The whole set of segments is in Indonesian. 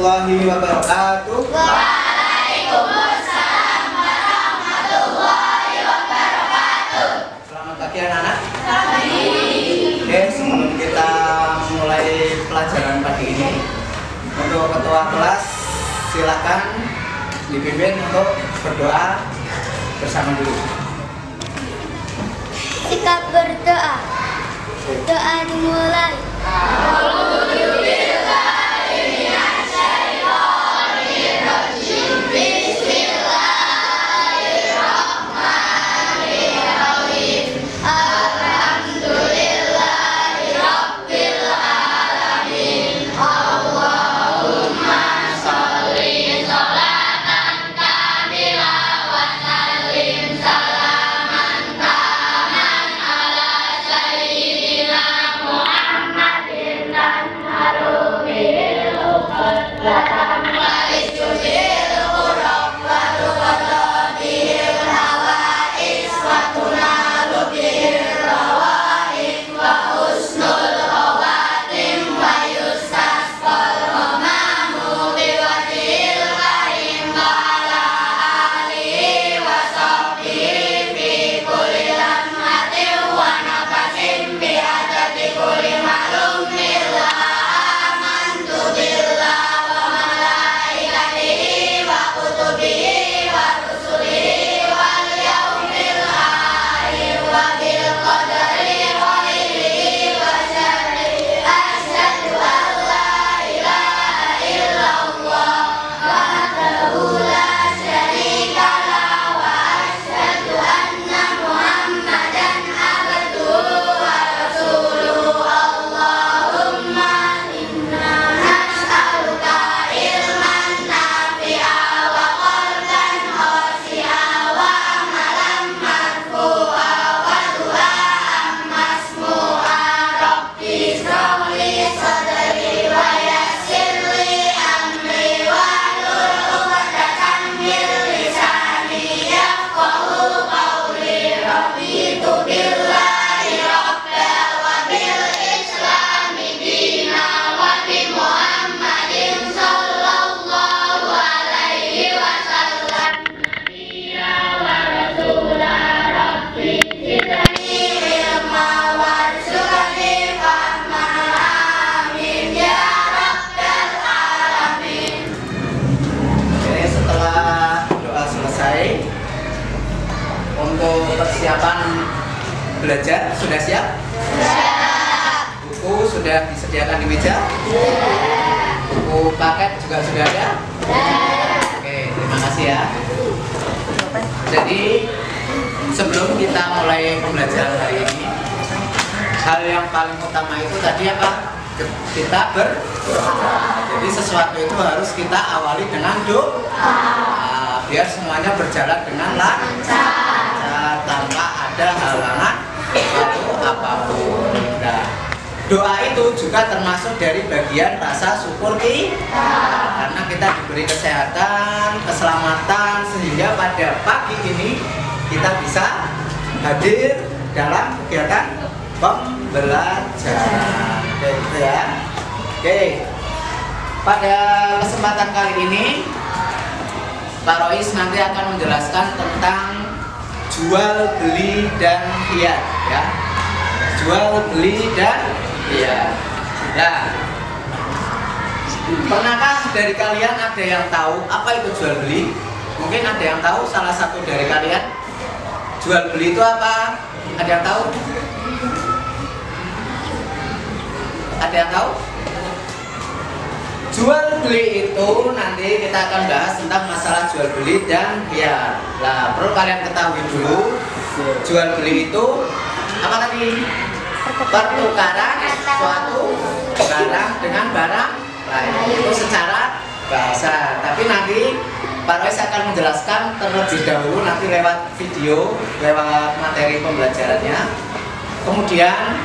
warahmatullahi wabarakatuh. Waalaikumsalam warahmatullahi wabarakatuh. Selamat pagi anak-anak. Oke, sebelum kita mulai pelajaran pagi ini, untuk ketua kelas silakan dipimpin untuk berdoa bersama dulu. Sikap berdoa. Doa dimulai. Untuk persiapan belajar sudah siap? Siap. Buku sudah disediakan di meja? Buku paket juga sudah ada? Oke, terima kasih ya. Jadi sebelum kita mulai pembelajaran hari ini, hal yang paling utama itu tadi apa? Kita berdoa. Jadi sesuatu itu harus kita awali dengan doa, biar semuanya berjalan dengan lancar tanpa ada halangan atau apapun. Nah, doa itu juga termasuk dari bagian rasa syukur kita, karena kita diberi kesehatan, keselamatan, sehingga pada pagi ini kita bisa hadir dalam kegiatan pembelajaran. Oke, gitu ya. Oke, pada kesempatan kali ini Pak Rois nanti akan menjelaskan tentang jual beli dan hias, ya. Jual beli dan hias. Nah, pernahkah dari kalian ada yang tahu apa itu jual beli? Mungkin ada yang tahu, salah satu dari kalian. Jual beli itu apa? Ada yang tahu? Ada yang tahu? Jual beli itu nanti kita akan bahas tentang masalah jual beli dan hias. Nah, perlu kalian ketahui dulu, jual beli itu apa tadi? Pertukaran suatu barang dengan barang lain. Itu secara bahasa. Tapi nanti Pak Rois akan menjelaskan terlebih dahulu nanti lewat video, lewat materi pembelajarannya. Kemudian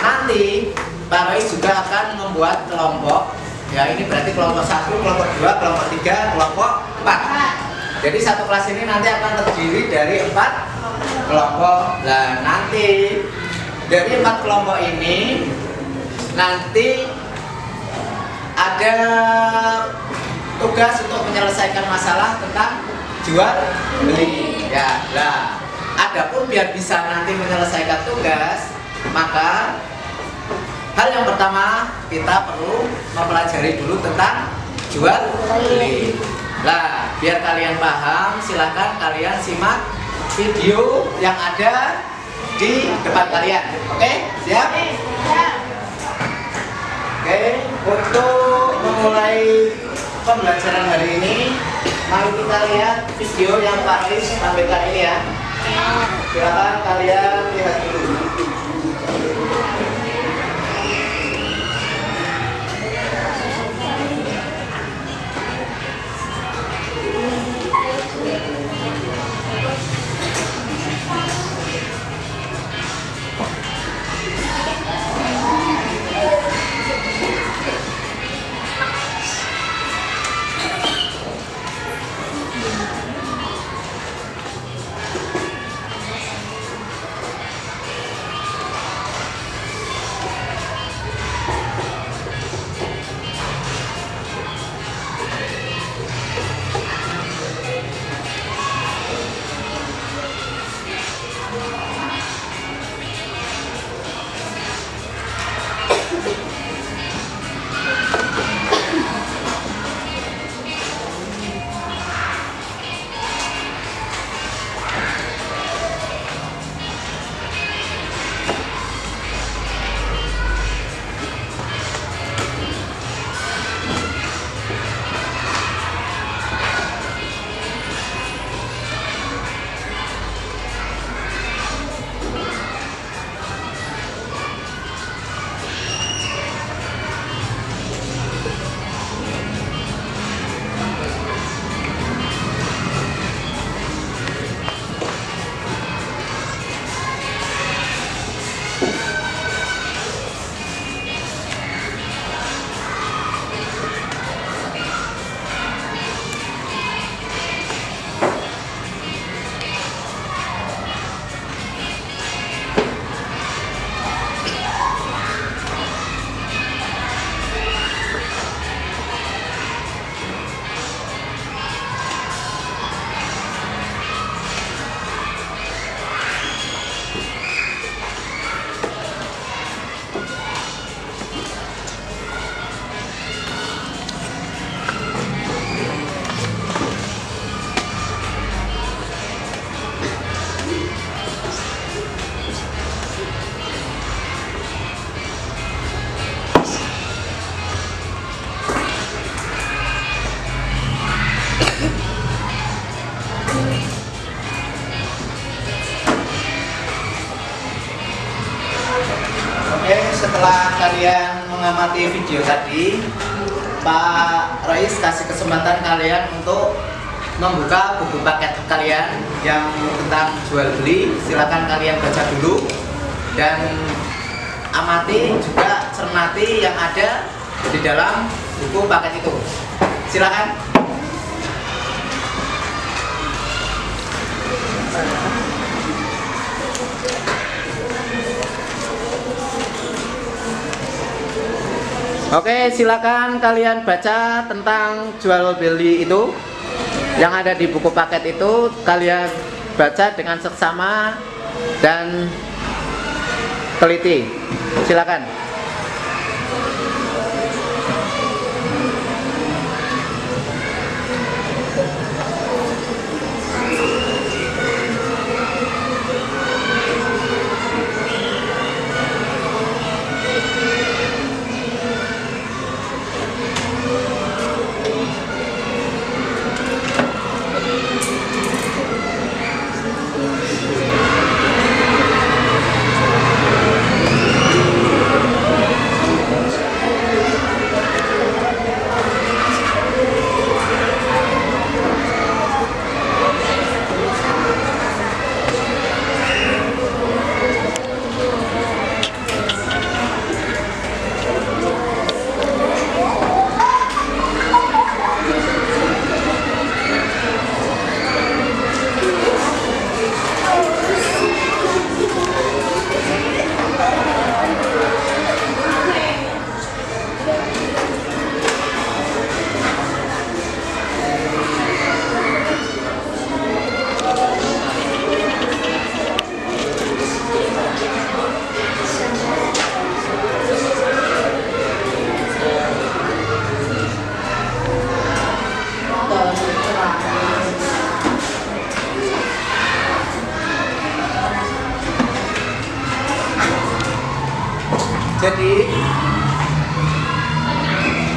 nanti Pak Rois juga akan membuat kelompok. Ya, ini berarti kelompok 1, kelompok 2, kelompok 3, kelompok 4. Jadi satu kelas ini nanti akan terdiri dari 4 kelompok. Nah, nanti dari 4 kelompok ini nanti ada ada tugas untuk menyelesaikan masalah tentang jual beli. Ya, nah, adapun biar bisa nanti menyelesaikan tugas, maka hal yang pertama kita perlu mempelajari dulu tentang jual beli. Nah, biar kalian paham, silahkan kalian simak video yang ada di depan kalian. Oke, siap? Oke, untuk memulai pembelajaran hari ini, mari kita lihat video yang Pak Riz tampilkan ini ya. Silakan kalian lihat dulu. Setelah kalian mengamati video tadi, Pak Rois kasih kesempatan kalian untuk membuka buku paket kalian yang tentang jual beli. Silakan kalian baca dulu dan amati juga cermati yang ada di dalam buku paket itu. Silakan. Oke, silakan kalian baca tentang jual beli itu yang ada di buku paket itu. Kalian baca dengan seksama dan teliti. Silakan. Jadi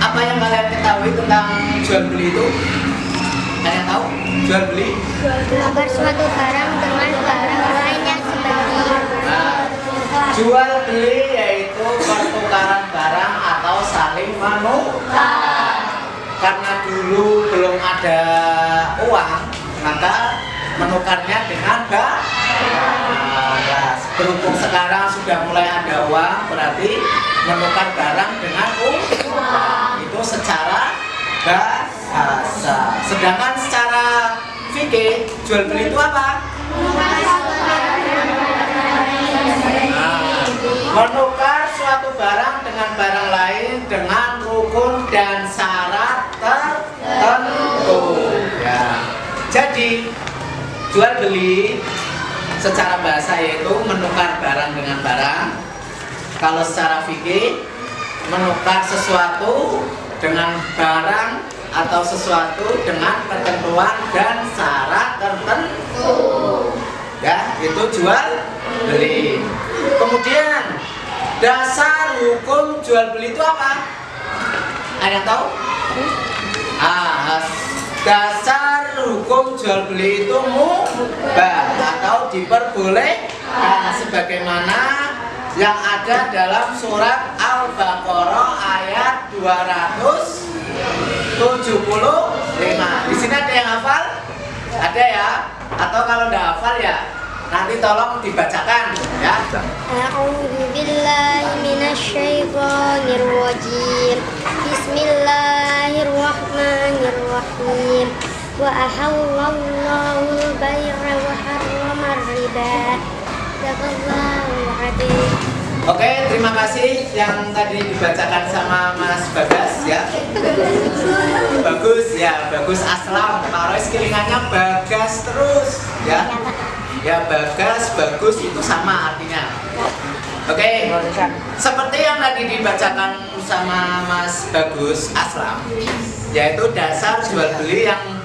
apa yang kalian ketahui tentang jual beli itu? Kalian tahu jual beli? Menukar suatu barang dengan barang lain yang seperti. Nah, jual beli yaitu pertukaran barang atau saling menukar. Karena dulu belum ada uang, maka menukarnya dengan barang. Nah, berhubung sekarang sudah mulai ada uang, berarti menukar barang dengan uang itu secara bahasa. Sedangkan secara fikih jual beli itu apa? Menukar suatu barang dengan barang lain dengan rukun dan syarat tertentu. Ya. Jadi jual beli secara bahasa yaitu menukar barang dengan barang. Kalau secara fikih menukar sesuatu dengan barang atau sesuatu dengan ketentuan dan syarat tertentu. Ya, itu jual beli. Kemudian dasar hukum jual beli itu apa? Ada yang tahu? Dasar hukum jual beli itu mubah atau diperbolehkan sebagaimana yang ada dalam surat Al-Baqarah ayat 275. Di sini ada yang hafal? Ada ya? Atau kalau tidak hafal ya nanti tolong dibacakan ya. A'udzu billahi minasyaitonir rajim. Bismillahirrahmanirrahim. Wa ahallallahu al-bai'a wa harrama ar-riba. Jazakallahu khairan. Oke, terima kasih yang tadi dibacakan sama Mas Bagas ya. Bagus ya, Bagus Aslam. Taruh sekilingannya Bagas terus ya. Ya, Bagas, bagus itu sama artinya. Oke, seperti yang tadi dibacakan sama Mas Bagus Aslam, yaitu dasar jual beli yang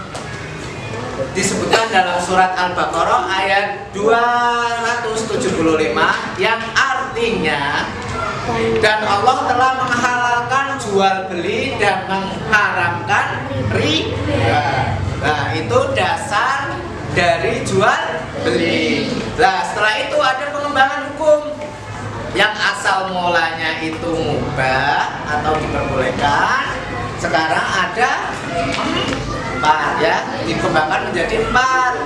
disebutkan dalam surat Al-Baqarah ayat 275 yang artinya dan Allah telah menghalalkan jual beli dan mengharamkan riba. Nah, itu dasar dari jual beli. Nah, setelah itu ada pengembangan hukum yang asal mulanya itu mubah atau diperbolehkan. Sekarang ada 4 ya, dikembangkan menjadi 4.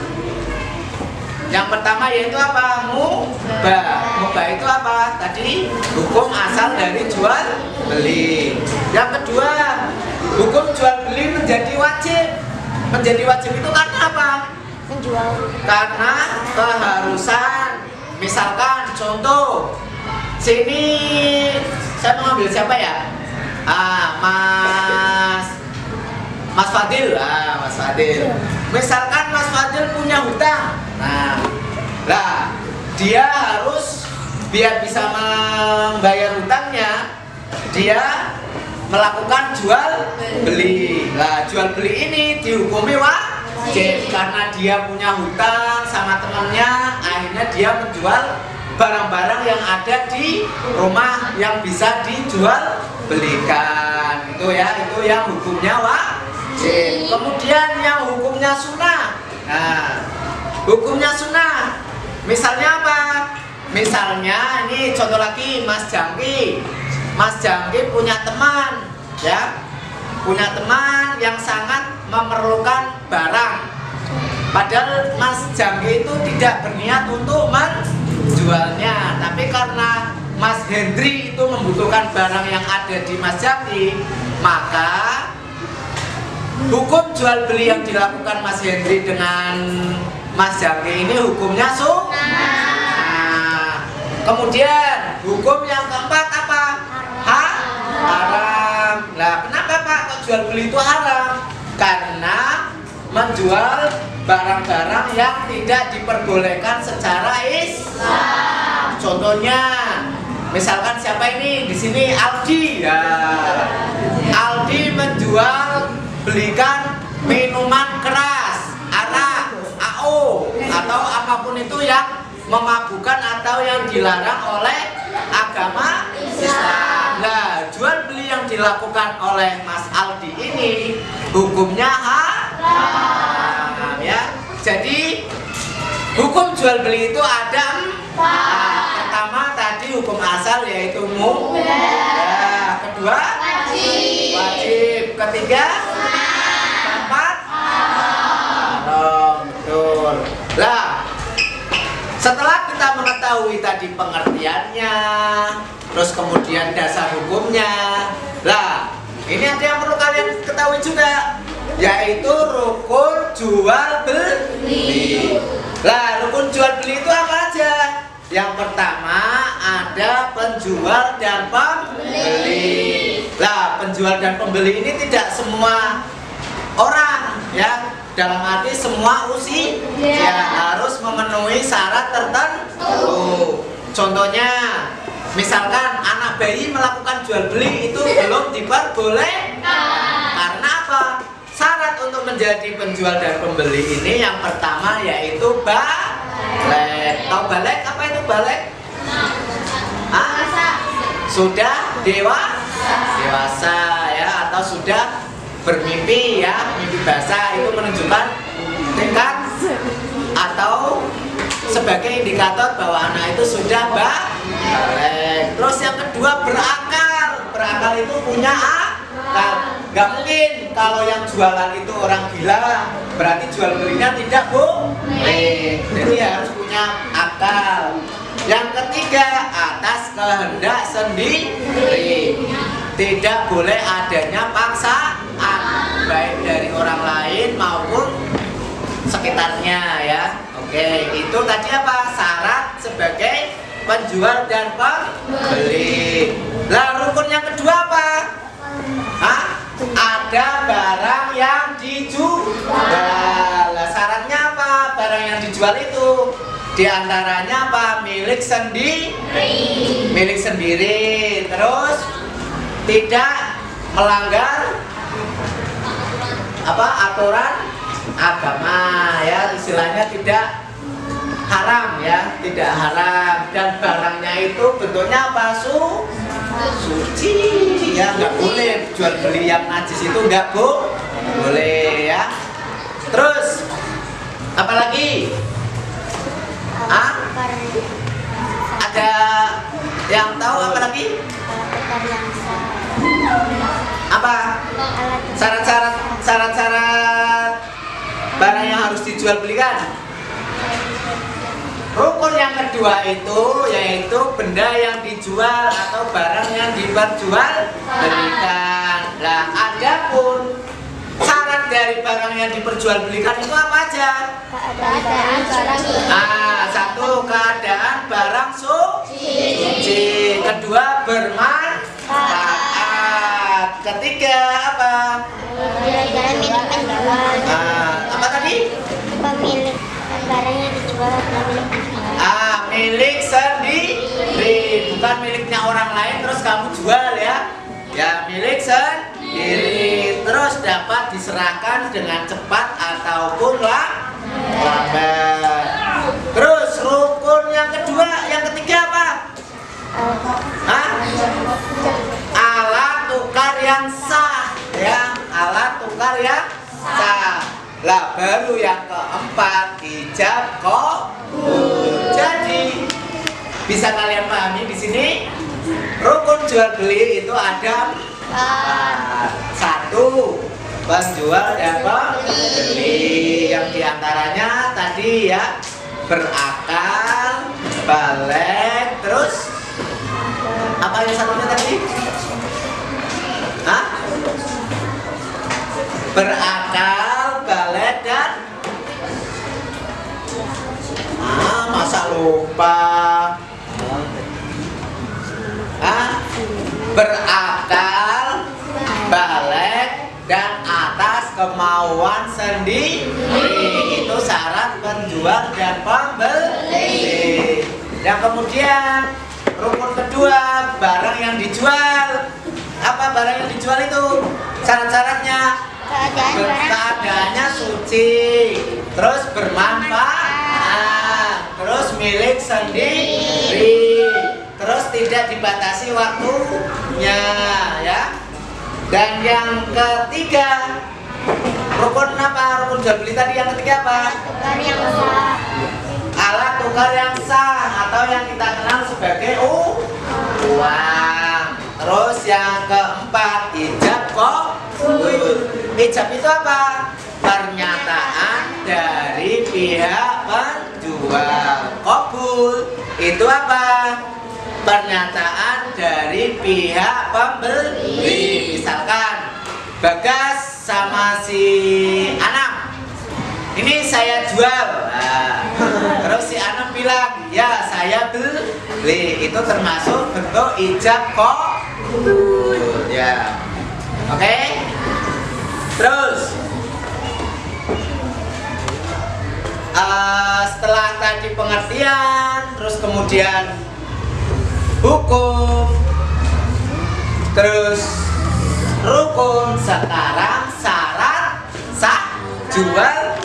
Yang pertama yaitu apa? Mubah. Mubah itu apa? Tadi hukum asal dari jual beli. Yang kedua, hukum jual beli menjadi wajib. Menjadi wajib itu karena apa? Menjual. Karena Keharusan. Misalkan contoh, sini saya mengambil siapa ya? Mas Fadil. Mas Fadil. Misalkan Mas Fadil punya hutang. Nah, dia harus biar bisa membayar hutangnya, dia melakukan jual beli. Nah, jual beli ini dihukumi wajib karena dia punya hutang sama temannya, akhirnya dia menjual barang-barang yang ada di rumah yang bisa dijual belikan. Itu ya, itu yang hukumnya wajib. Kemudian yang hukumnya sunnah. Nah, hukumnya sunnah. Misalnya apa? Misalnya ini contoh lagi Mas Jangki. Mas Jangki punya teman, ya, punya teman yang sangat memerlukan barang. Padahal Mas Jangki itu tidak berniat untuk menjualnya, tapi karena Mas Hendri itu membutuhkan barang yang ada di Mas Jangki, maka hukum jual beli yang dilakukan Mas Hendri dengan Mas Jangki ini hukumnya sunnah. Kemudian hukum yang keempat apa? Haram. Nah, kenapa Pak kok jual beli itu haram? Karena menjual barang-barang yang tidak diperbolehkan secara Islam. Contohnya, misalkan siapa ini di sini Aldi. Ya. Aldi menjual belikan minuman keras, arak, AO atau apapun itu yang memabukkan atau yang dilarang oleh agama Islam. Nah, jual beli yang dilakukan oleh Mas Aldi ini hukumnya haram ya. Jadi hukum jual beli itu ada 4. Pertama tadi hukum asal yaitu mubah. Kedua wajib. Ketiga keempat haram. Betul. Lah, setelah kita mengetahui tadi pengertiannya, terus kemudian dasar hukumnya, lah ini ada yang perlu kalian ketahui juga, yaitu rukun jual beli. Lah, rukun jual beli itu apa aja? Yang pertama ada penjual dan pembeli. Lah, penjual dan pembeli ini tidak semua orang ya, dalam arti semua usia ya, harus memenuhi syarat tertentu. Contohnya, misalkan anak bayi melakukan jual beli itu belum diperbolehkan. Karena apa? Syarat untuk menjadi penjual dan pembeli ini yang pertama yaitu balik. Tahu balik? Apa itu balik? Sudah dewasa ya, atau sudah bermimpi ya, mimpi basah itu menunjukkan tingkat atau sebagai indikator bahwa anak itu sudah balik. Terus yang kedua berakal. Berakal itu punya akal. Gak mungkin kalau yang jualan itu orang gila, berarti jual belinya tidak boleh. Jadi harus punya akal. Yang ketiga atas kehendak sendiri. Tidak boleh adanya paksaan baik dari orang lain maupun sekitarnya ya. Oke, itu tadi apa? Syarat sebagai penjual dan pembeli. Lah, rukun yang kedua apa? Ada barang yang dijual. Lah, syaratnya apa? Barang yang dijual itu di antaranya apa? Milik sendiri. Milik sendiri. Terus tidak melanggar apa aturan agama ya, istilahnya tidak haram ya, tidak haram, dan barangnya itu bentuknya apa? Suci ya, nggak boleh jual beli yang najis itu, nggak boleh ya. Terus apalagi? Ada yang tahu apa lagi? Apa? Syarat-syarat barang yang harus dijual belikan. Rukun yang kedua itu yaitu benda yang dijual atau barang yang diperjualbelikan. Nah, adapun syarat dari barang yang diperjualbelikan itu apa aja? Keadaan barang. Satu, keadaan barang suci. Kedua, bermanfaat. Ketiga, apa? Kira-kira milik penjual. Apa tadi? Pemilik barang yang dijual adalah milik penjual. Milik sendiri, bukan miliknya orang lain terus kamu jual ya. Ya, milik sendiri. Terus dapat diserahkan dengan cepat ataupun lambat. Terus rukun yang kedua, yang ketiga apa? Alat tukar yang sah ya, alat tukar yang sah. Lah, baru yang keempat ijab qabul. Jadi bisa kalian pahami di sini rukun jual beli itu ada 4. 1, penjual dan pembeli, yang diantaranya tadi ya berakal, balik, terus apa yang satunya tadi? Berakal, balik, dan masa lupa? Berakal, balik, dan atas kemauan sendiri. Itu syarat penjual dan pembeli. Yang kemudian rukun kedua, barang yang dijual. Apa barang yang dijual itu? Syarat-syaratnya keadaannya suci, terus bermanfaat, terus milik sendiri, terus Terus tidak dibatasi waktunya ya. Dan yang ketiga, rukun apa? Rukun jual beli tadi yang ketiga apa? Tukar yang sah. Alat tukar yang sah atau yang kita kenal sebagai uang. Terus yang keempat, ijab qabul. Ijab itu apa? Pernyataan dari pihak penjual. Qabul itu apa? Pernyataan dari pihak pembeli. Misalkan Bagas sama si Anam, ini saya jual. Nah, terus si Anam bilang, ya saya beli. Itu termasuk bentuk ijab qabul ya. Oke. Terus setelah tadi pengertian, terus kemudian hukum, terus rukun, sekarang syarat sah jual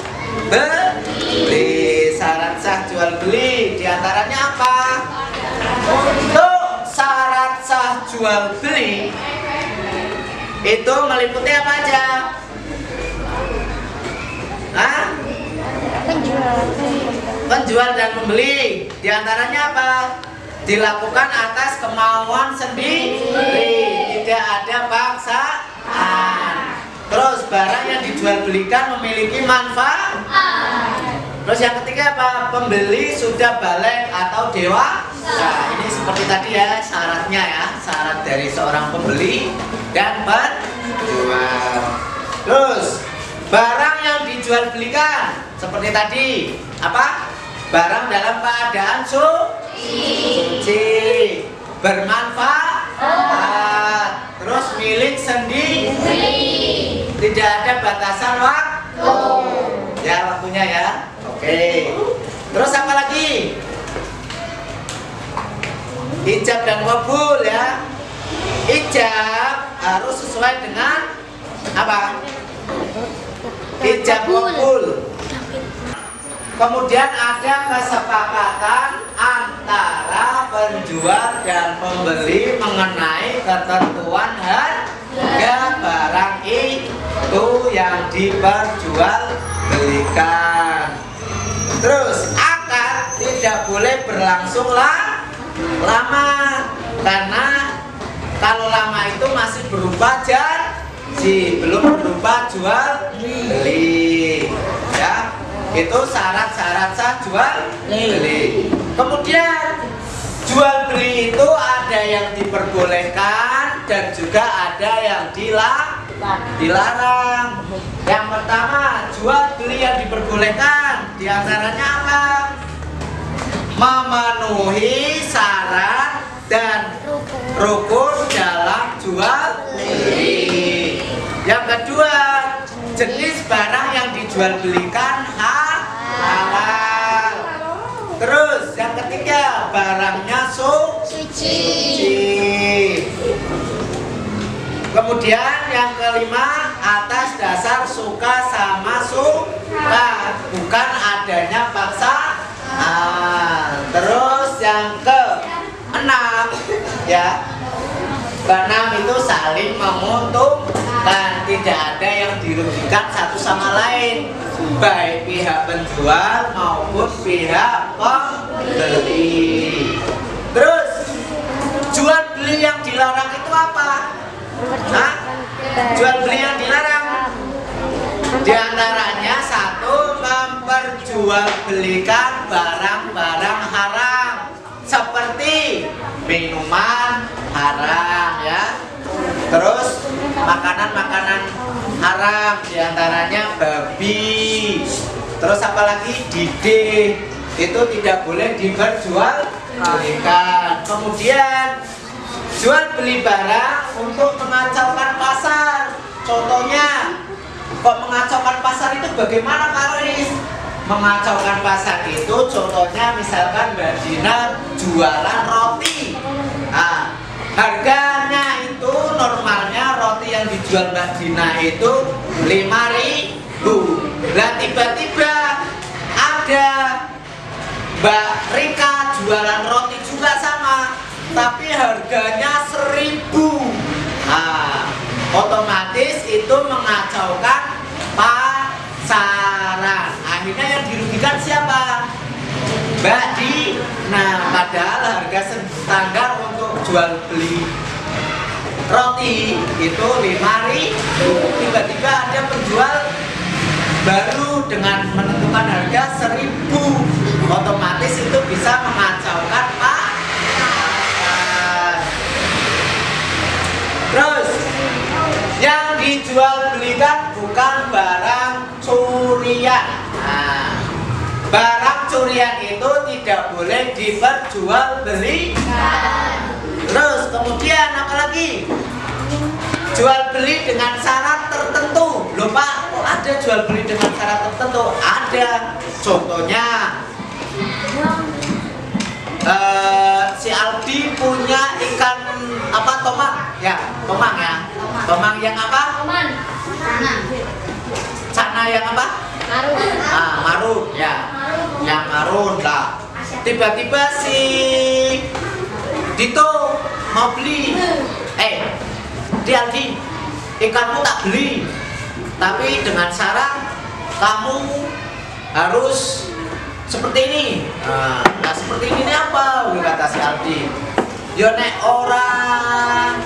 beli. Syarat sah jual beli diantaranya apa? Untuk syarat sah jual beli itu meliputi apa aja? Hah? Penjual dan pembeli. Diantaranya apa? Dilakukan atas kemauan sendiri, tidak ada paksaan. Terus barang yang dijual belikan memiliki manfaat. Terus yang ketiga apa? Pembeli sudah balik atau dewasa. Nah, ini seperti tadi ya syaratnya ya, syarat dari seorang pembeli dan penjual. Terus barang yang dijual belikan seperti tadi apa? Barang dalam keadaan suci, bermanfaat, terus milik sendiri, tidak ada batasan waktu. Ya waktunya ya. Oke. Terus apa lagi? Ijab dan qabul ya. Ijab harus sesuai dengan apa? Ijab qabul. Kemudian ada kesepakatan antara penjual dan pembeli mengenai ketentuan harga barang itu yang diperjualbelikan. Terus akad tidak boleh berlangsung lama, karena kalau lama itu masih berupa janji, belum berupa jual beli ya. Itu syarat-syarat sah jual beli. Kemudian jual beli itu ada yang diperbolehkan dan juga ada yang dilarang. Yang pertama, jual beli yang diperbolehkan diantaranya apa? Memenuhi syarat dan rukun dalam jual beli. Yang kedua, jenis barang yang dijual belikan halal. Terus yang ketiga, barangnya suci. Kemudian yang kelima, atas dasar suka sama suka, bukan adanya paksaan. Terus yang keenam ya, keenam itu saling menguntungkan, tidak ada yang dirugikan satu sama lain, baik pihak penjual maupun pihak pembeli. Terus jual beli yang dilarang itu apa? Nah, jual beli yang dilarang diantaranya satu, memperjualbelikan barang-barang haram seperti minuman haram ya. Terus makanan-makanan haram diantaranya babi. Terus apalagi didih itu tidak boleh diperjualbelikan. Kemudian jual beli barang untuk mengacaukan pasar. Contohnya, kok mengacaukan pasar itu bagaimana Kak Riz? Mengacaukan pasar itu contohnya misalkan Mbak Dina jualan roti. Nah, harganya itu normalnya roti yang dijual Mbak Dina itu 5.000. Lah tiba-tiba ada Mbak Rika jualan roti juga sama, tapi harganya 1.000. Nah, otomatis itu mengacaukan pasaran. Akhirnya yang dirugikan siapa? Mbak Di. Nah, padahal harga standar untuk jual beli roti itu 5.000. Tiba-tiba ada penjual baru dengan menentukan harga 1.000. Otomatis itu bisa mengacaukan pasaran. Terus yang dijual belikan bukan barang curian. Nah, barang curian itu tidak boleh diperjualbelikan. Terus kemudian apa lagi? Jual beli dengan syarat tertentu. Loh Pak, kok ada jual beli dengan syarat tertentu? Ada. Contohnya si Aldi punya ikan apa, tomang ya, tomang ya, tomang yang apa? Cana yang apa? Marun. Ah, marun ya, yang marun lah. Tiba-tiba si Dito mau beli, di Aldi, ikanmu tak beli, tapi dengan syarat kamu harus seperti ini. Nah seperti ini apa? Kata si Aldi. Yo nek orang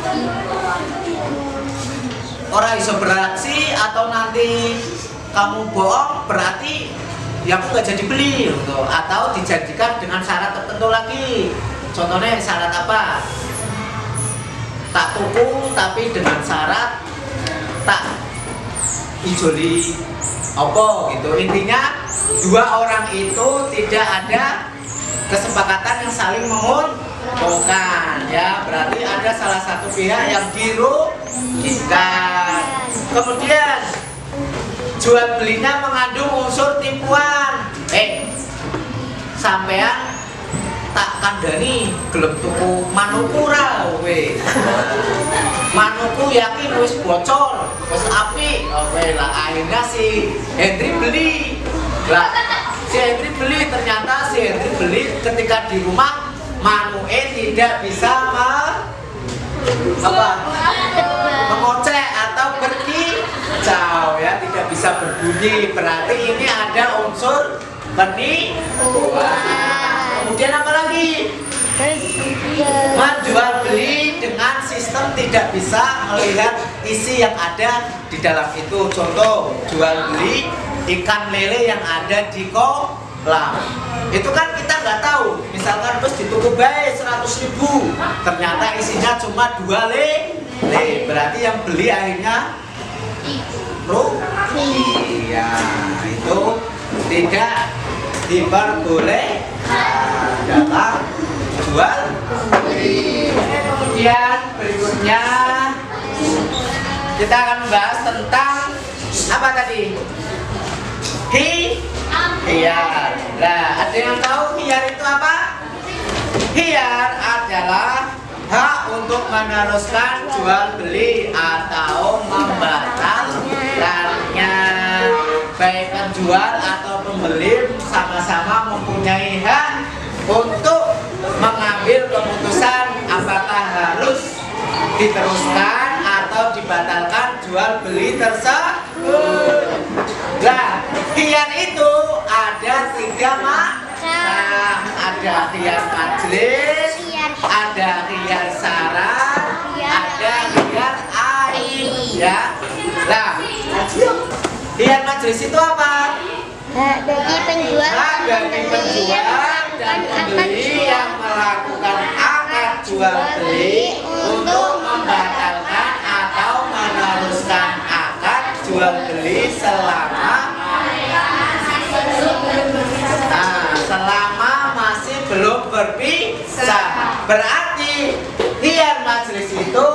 bisa beraksi atau nanti kamu bohong berarti ya aku gak jadi beli gitu. Atau dijanjikan dengan syarat tertentu lagi. Contohnya syarat apa? Tak tuku tapi dengan syarat tak ijoli apa gitu. Intinya dua orang itu tidak ada kesepakatan yang saling menguntungkan ya, berarti ada salah satu pihak yang dirugikan. Kemudian jual belinya mengandung unsur tipuan. Sampean tak kandani gelem tuku manuku ra kowe. Manuku yakin wis bocor, wis apik. Lah akhirnya si Henry beli. Lah si Henry beli, ternyata si Henry beli ketika di rumah manuke tidak bisa mengocek atau berkicau ya, tidak bisa berbunyi. Berarti ini ada unsur penipuan. Kemudian apa lagi? Menjual beli dengan sistem tidak bisa melihat isi yang ada di dalam itu. Contoh, jual beli ikan lele yang ada di kolam. Itu kan kita nggak tahu. Misalkan terus di toko bae 100.000, ternyata isinya cuma 2 lele. Berarti yang beli akhirnya rugi. Ya, itu tidak diperbolehkan dalam jual beli. Kemudian berikutnya kita akan membahas tentang apa tadi? Hiyar. Nah, ada yang tahu hiyar itu apa? Hiyar adalah hak untuk meneruskan jual beli atau membatalkannya. Baik penjual atau pembeli sama-sama mempunyai hak untuk mengambil keputusan apakah harus diteruskan atau dibatalkan jual beli tersebut. Nah, hiyar itu ada 3 macam. Ada hiyar majelis, ada hiyar syarat, ada hiyar ain ya. Nah, hiyar majelis itu apa? Bagi penjual dan pembeli yang melakukan akad jual beli untuk membatalkan atau meneruskan akad jual beli selama masih belum berpisah. Berarti hiyar majelis itu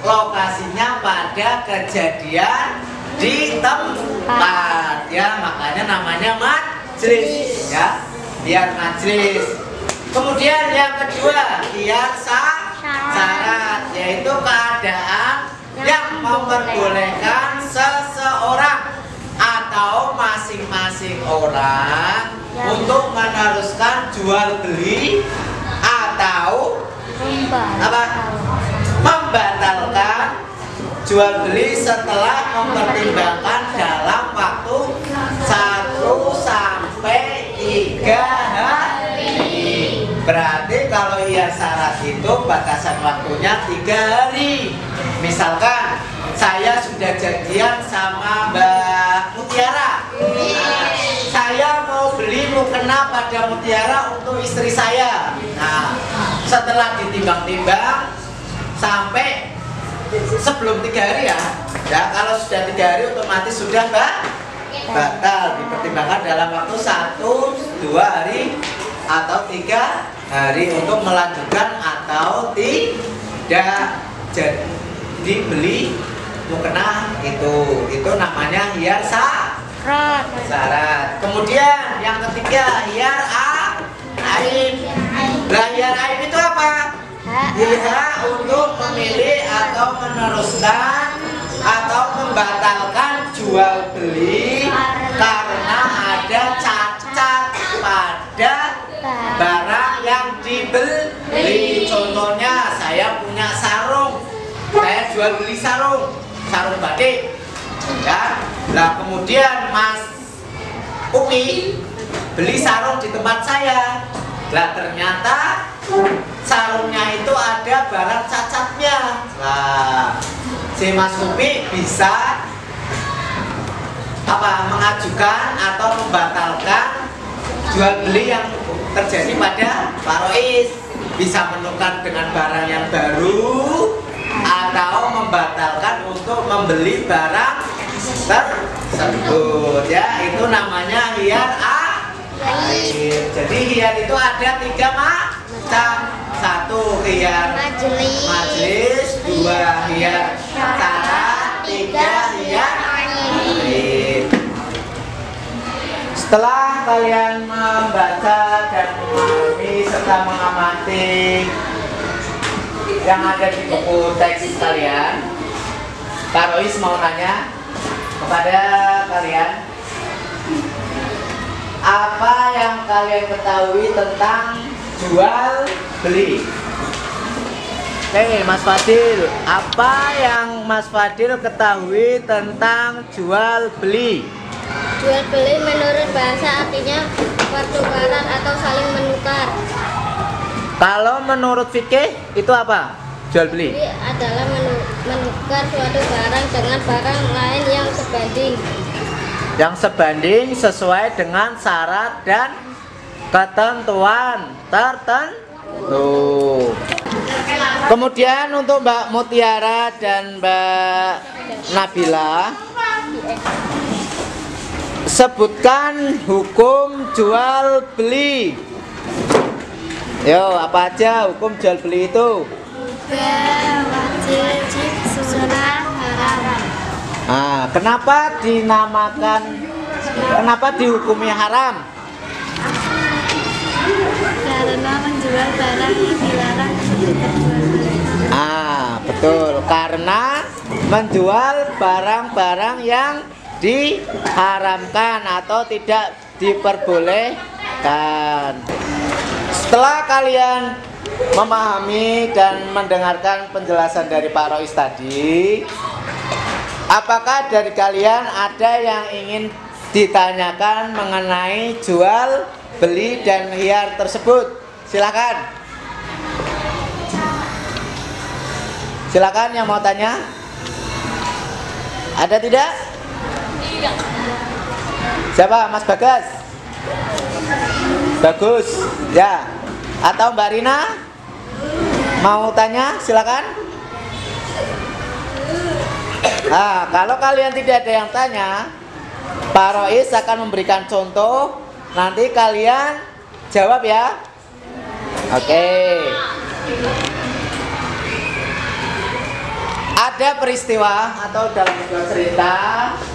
lokasinya pada kejadian di tempat ya, makanya namanya majelis ya, hiyar majelis. Kemudian yang kedua hiyar syarat, yaitu keadaan yang memperbolehkan seseorang atau masing-masing orang untuk meneruskan jual beli atau apa? Membatalkan jual beli setelah mempertimbangkan dalam waktu 1 sampai 3 hari. Berarti kalau hias syarat itu batasan waktunya 3 hari. Misalkan saya sudah janjian sama Mbak Mutiara. Nah, saya mau beli mukena pada Mutiara untuk istri saya. Nah, setelah ditimbang-timbang sampai sebelum 3 hari ya. Ya, kalau sudah 3 hari otomatis sudah batal. Dipertimbangkan dalam waktu 1, 2 hari atau 3 hari untuk melanjutkan atau tidak jadi beli mukena itu namanya hias syarat. Kemudian yang ketiga hiar aib. Lah hiar aib itu apa? Hak untuk memilih atau meneruskan atau membatalkan jual beli karena ada cacat pada barang yang dibeli. Contohnya saya punya sarung, saya jual beli sarung batik ya. Nah kemudian Mas Upi beli sarung di tempat saya. Nah ternyata sarungnya itu ada barang cacatnya. Nah si Mas Upi bisa mengajukan atau membatalkan jual beli yang terjadi pada Pak Rois. Bisa menukar dengan barang yang baru atau membatalkan untuk membeli barang tersebut ya. Itu namanya hiar aib. Jadi hiar itu ada 3 macam. 1 hiar majelis, 2 hiar syarat, 3 hiar aib. Setelah kalian membaca dan memahami serta mengamati yang ada di buku teks kalian, Pak Rois mau nanya kepada kalian, apa yang kalian ketahui tentang jual beli? Oke, Mas Fadil, apa yang Mas Fadil ketahui tentang jual beli? Jual beli menurut bahasa artinya pertukaran atau saling menukar. Kalau menurut fikih itu apa? Jual beli? Beli adalah menukar suatu barang dengan barang lain yang sebanding. Yang sebanding sesuai dengan syarat dan ketentuan tertentu. Kemudian untuk Mbak Mutiara dan Mbak Nabila, sebutkan hukum jual beli. Yo, apa aja hukum jual beli itu? Wajib, sunnah, haram. Nah, kenapa dihukumi haram? Karena menjual barang yang dilarang diperjualbelikan. Betul. Karena menjual barang-barang yang diharamkan atau tidak diperbolehkan. Setelah kalian memahami dan mendengarkan penjelasan dari Pak Rois tadi, apakah dari kalian ada yang ingin ditanyakan mengenai jual beli dan hiar tersebut? Silakan. Silakan yang mau tanya. Ada tidak? Siapa? Mas Bagas? Bagus. Ya. Atau Mbak Rina? Mau tanya? Silakan. Nah, kalau kalian tidak ada yang tanya, Pak Rois akan memberikan contoh. Nanti kalian jawab ya. Oke. Ada peristiwa atau dalam sebuah cerita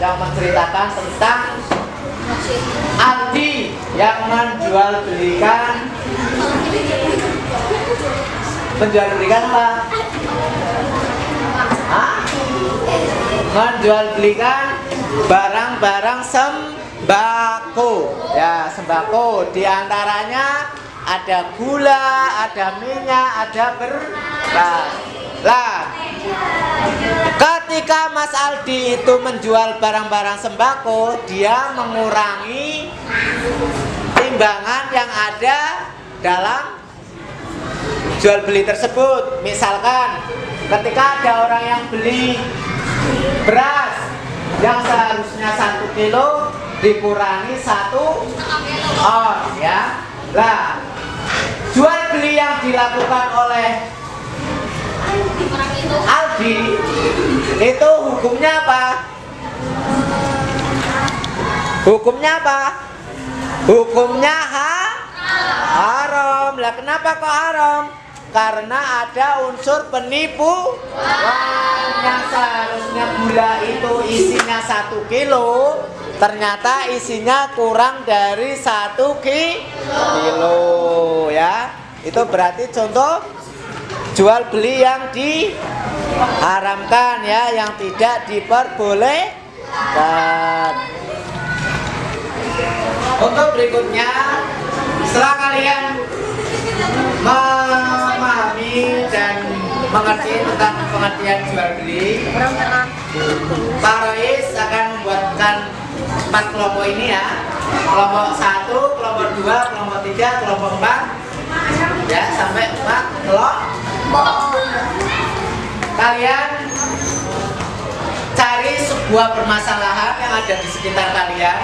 yang menceritakan tentang arti yang menjual belikan apa? Menjual belikan barang-barang sembako. Ya, sembako diantaranya ada gula, ada minyak, ada beras. Lah, ketika Mas Aldi itu menjual barang-barang sembako, dia mengurangi timbangan yang ada dalam jual beli tersebut. Misalkan ketika ada orang yang beli beras yang seharusnya 1 kilo dikurangi 1 on, ya. Lah, jual beli yang dilakukan oleh Aldi itu hukumnya apa? Hukumnya apa? Hukumnya haram. Lah, kenapa kok haram? Karena ada unsur penipuan. Yang seharusnya gula itu isinya 1 kilo, ternyata isinya kurang dari 1 kilo, ya. Itu berarti contoh jual beli yang diharamkan, ya, yang tidak diperbolehkan. Untuk berikutnya, setelah kalian memahami dan mengerti tentang pengertian jual beli, Pak Rois akan membuatkan 4 kelompok ini, ya. Kelompok 1, kelompok 2, kelompok 3, kelompok 4, ya, sampai 4 kelompok. Kalian cari sebuah permasalahan yang ada di sekitar kalian,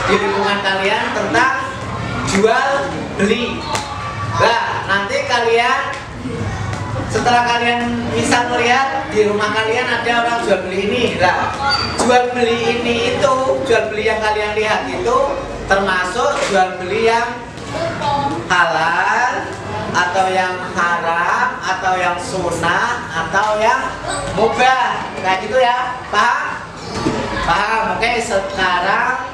di lingkungan kalian, tentang jual beli. Nah, nanti kalian setelah kalian bisa melihat di rumah kalian ada orang jual beli ini. Nah, jual beli ini itu, jual beli yang kalian lihat itu termasuk jual beli yang halal atau yang haram atau yang sunnah atau yang mubah, kayak gitu, ya. Paham? Paham. Oke, sekarang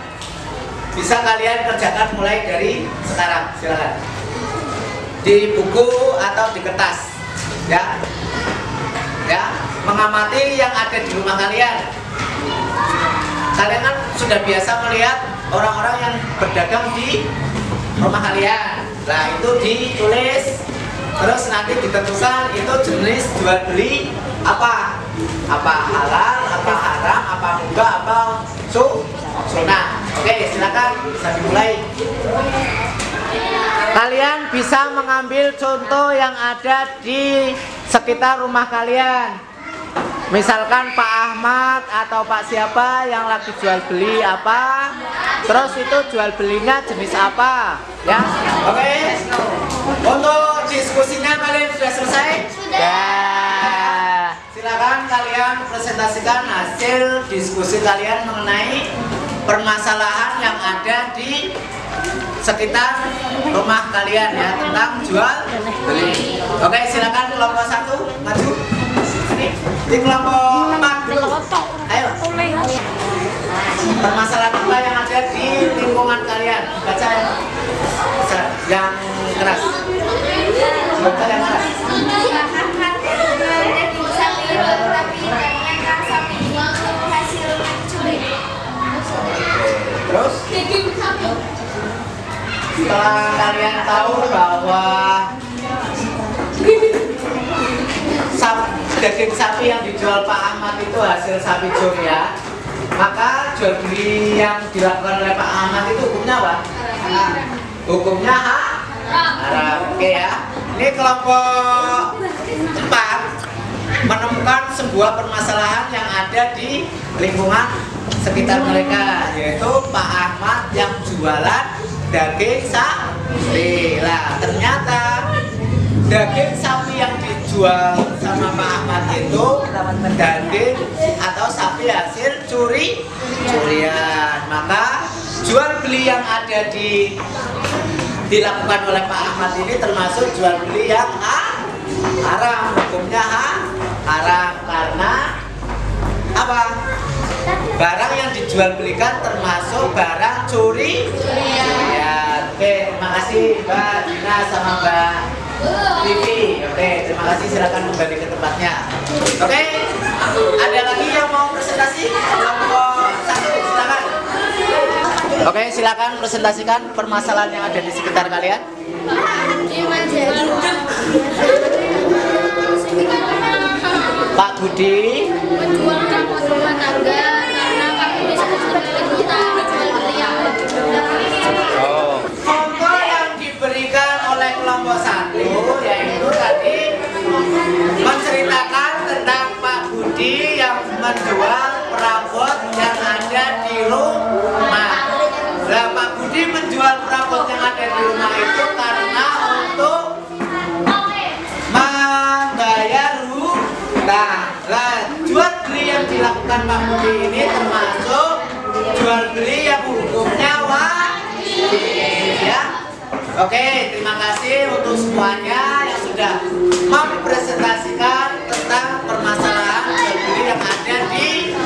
bisa kalian kerjakan mulai dari sekarang. Silakan di buku atau di kertas, ya, ya, mengamati yang ada di rumah kalian. Kalian kan sudah biasa melihat orang-orang yang berdagang di rumah kalian. Nah, itu ditulis, terus nanti ditentukan itu jenis jual beli apa halal, apa haram, apa mubah, apa sunnah. Oke, silakan bisa dimulai. Kalian bisa mengambil contoh yang ada di sekitar rumah kalian. Misalkan Pak Ahmad atau Pak siapa yang lagi jual beli apa, terus itu jual belinya jenis apa, ya. Oke. Untuk diskusinya kalian sudah selesai? Sudah. Silakan kalian presentasikan hasil diskusi kalian mengenai permasalahan yang ada di sekitar rumah kalian, ya, tentang jual beli. Oke, silakan kelompok 1 maju. Sini. Di kelompok 4 dulu. Ayo. Permasalahan apa yang ada di lingkungan kalian? Baca yang keras. Baca yang keras. Terus? Setelah kalian tahu bahwa daging sapi yang dijual Pak Ahmad itu hasil sapi Joria, maka jual beli yang dilakukan oleh Pak Ahmad itu hukumnya apa? Hukumnya haram. Oke, ya. Ini kelompok 4 menemukan sebuah permasalahan yang ada di lingkungan sekitar mereka, yaitu Pak Ahmad yang jualan daging sapi. Lah, ternyata daging sapi yang dijual sama Pak Ahmad itu daging atau sapi hasil curian. Maka jual beli yang ada dilakukan oleh Pak Ahmad ini termasuk jual beli yang haram. Hukumnya haram karena apa? Barang yang dijual belikan termasuk barang curian. Oke, terima kasih Mbak Dina sama Mbak Vivi. Oke, terima kasih, silakan kembali ke tempatnya. Oke, ada lagi yang mau presentasi? Kelompok 1, silakan. Oke, silakan presentasikan permasalahan yang ada di sekitar kalian. Pak Budi menjual rapot rumah tangga karena kami bisa jual beli yang lebih mudah. Contoh yang diberikan oleh kelompok 1 yaitu tadi menceritakan tentang Pak Budi yang menjual perabot yang ada di rumah. Nah, Pak Budi menjual perabot yang ada di rumah itu karena untuk membayar hutang. Nah, jual beli yang dilakukan Pak Budi ini termasuk jual beli yang hukumnya wajib, ya. Oke, terima kasih untuk semuanya yang sudah mempresentasikan tentang permasalahan jual beli yang ada di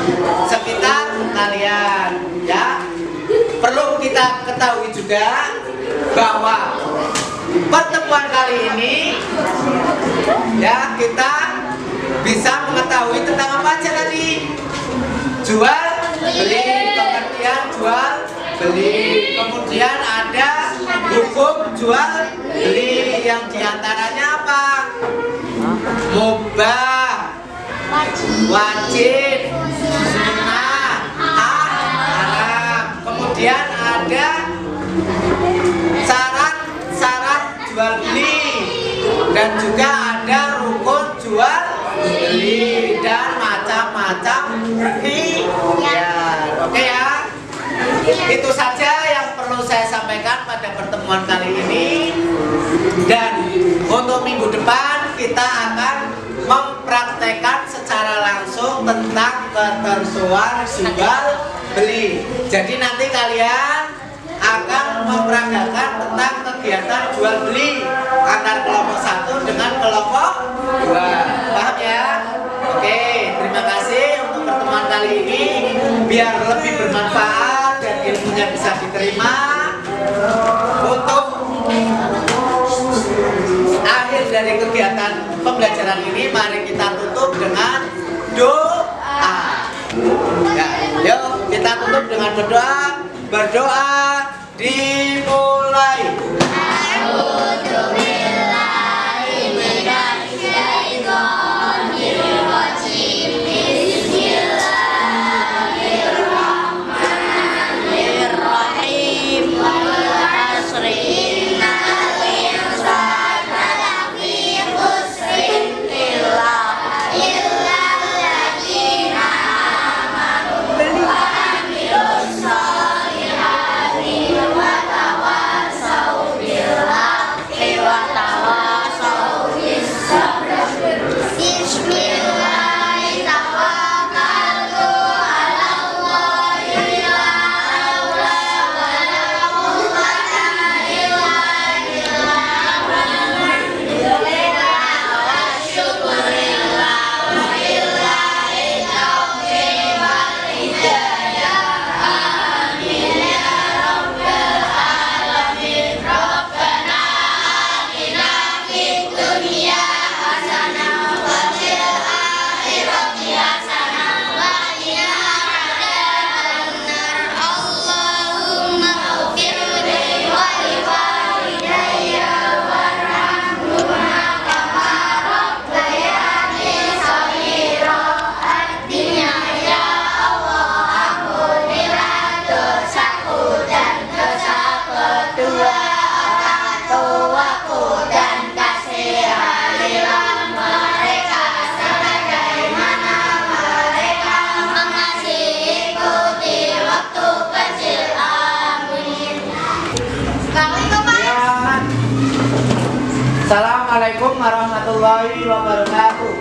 sekitar kalian, ya. Perlu kita ketahui juga bahwa pertemuan kali ini, ya, kita bisa mengetahui tentang apa aja tadi? Jual beli, pengertian jual beli. Kemudian ada hukum jual beli yang diantaranya apa? Mubah, wajib, sunnah, haram. Kemudian ada syarat jual beli dan juga ada rukun jual beli dan macam-macam ya. Oke ya, itu saja yang perlu saya sampaikan pada pertemuan kali ini. Dan untuk minggu depan kita akan mempraktekkan secara langsung tentang ketentuan jual beli. Jadi nanti kalian akan memperagakan tentang kegiatan jual beli antar kelompok 1 dengan kelompok 2. Paham ya? Oke, terima kasih untuk pertemuan kali ini. Biar lebih bermanfaat dan ilmunya bisa diterima. Untuk akhir dari kegiatan pembelajaran ini, mari kita tutup dengan doa. Ya, yuk kita tutup dengan berdoa dimulai. Assalamualaikum warahmatullahi wabarakatuh.